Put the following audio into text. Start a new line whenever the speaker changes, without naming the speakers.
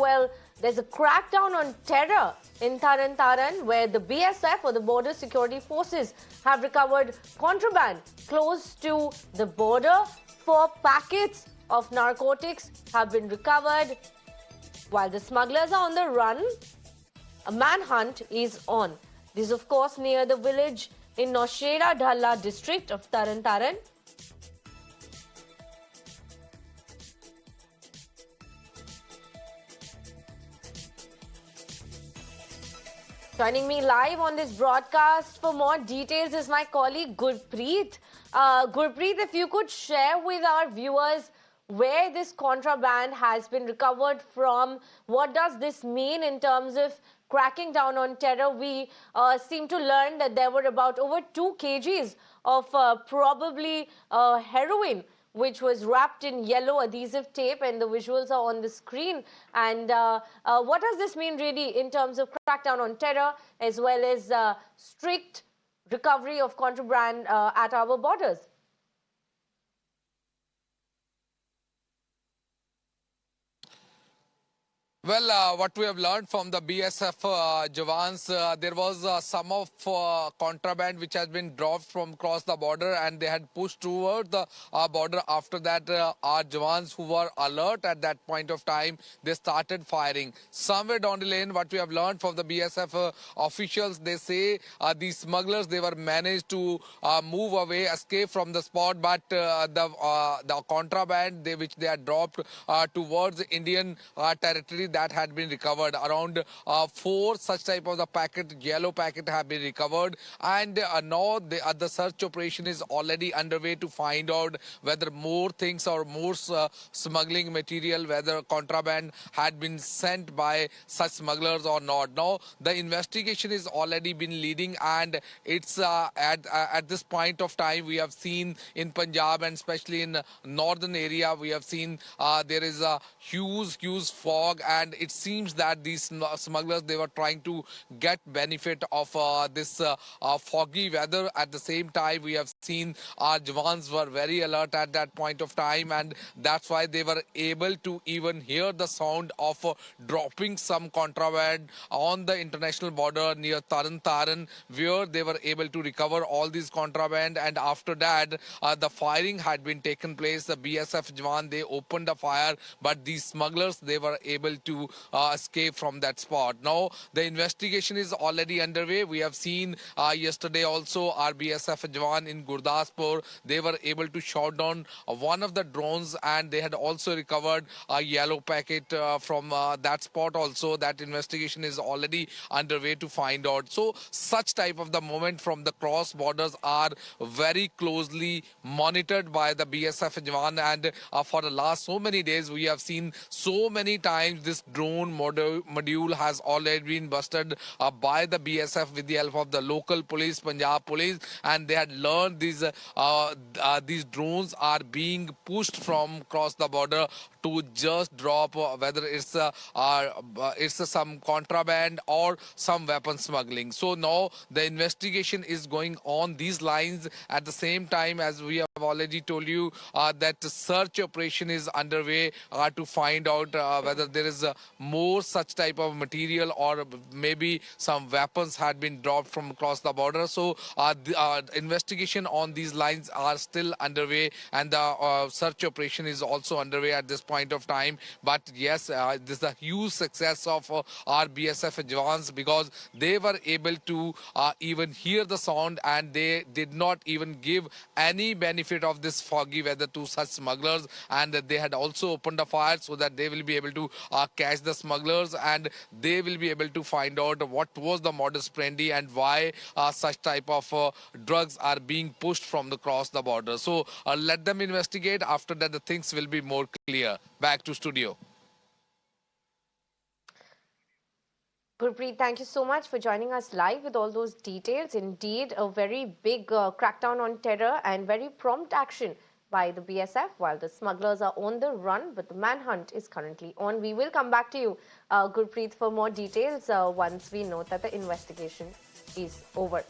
Well, there's a crackdown on terror in Tarn Taran, where the BSF, or the Border Security Forces, have recovered contraband close to the border. 4 packets of narcotics have been recovered. While the smugglers are on the run, a manhunt is on. This is, of course, near the village in Noshera Dhalla district of Tarn Taran. Joining me live on this broadcast for more details is my colleague Gurpreet. Gurpreet, if you could share with our viewers where this contraband has been recovered from, what does this mean in terms of cracking down on terror? We seem to learn that there were about over 2 kgs of probably heroin, which was wrapped in yellow adhesive tape, and the visuals are on the screen. And what does this mean really in terms of crackdown on terror, as well as strict recovery of contraband at our borders?
Well, what we have learned from the BSF Jawans, there was some of contraband which has been dropped from across the border, and they had pushed toward the border. After that, our Jawans, who were alert at that point of time, they started firing. Somewhere down the lane, what we have learned from the BSF officials, they say these smugglers, they were managed to move away, escape from the spot, but the contraband which they had dropped towards Indian territory, that had been recovered. Around 4 such type of the packet, yellow packet, have been recovered, and now the search operation is already underway to find out whether more things or more smuggling material, whether contraband had been sent by such smugglers or not. Now the investigation is already been leading, and it's at this point of time we have seen in Punjab, and especially in northern area, we have seen there is a huge fog, and it seems that these smugglers, they were trying to get benefit of this foggy weather. At the same time, we have seen our Jawans were very alert at that point of time, and that's why they were able to even hear the sound of dropping some contraband on the international border near Tarn Taran, where they were able to recover all these contraband. And after that, the firing had been taken place. The BSF Jawan, they opened the fire, but these smugglers, they were able to escape from that spot. Now the investigation is already underway. We have seen yesterday also our BSF Jawan in Gurdaspur, they were able to shoot down one of the drones, and they had also recovered a yellow packet from that spot also. That investigation is already underway to find out. So such type of the movement from the cross borders are very closely monitored by the BSF Jawan, and for the last so many days we have seen so many times this drone module has already been busted by the BSF with the help of the local police, Punjab police, and they had learned these drones are being pushed from across the border to just drop whether it's some contraband or some weapon smuggling. So now the investigation is going on these lines. At the same time, as we have already told you, that the search operation is underway to find out whether there is more such type of material, or maybe some weapons had been dropped from across the border. So the investigation on these lines are still underway, and the search operation is also underway at this point of time. But yes, this is a huge success of our BSF Jawans, because they were able to even hear the sound, and they did not even give any benefit of this foggy weather to such smugglers, and they had also opened a fire so that they will be able to catch the smugglers, and they will be able to find out what was the modus operandi and why such type of drugs are being pushed from across the border. So let them investigate. After that, the things will be more clear. Back to studio.
Gurpreet, thank you so much for joining us live with all those details. Indeed, a very big crackdown on terror and very prompt action by the BSF, while the smugglers are on the run, but the manhunt is currently on. We will come back to you, Gurpreet, for more details once we know that the investigation is over.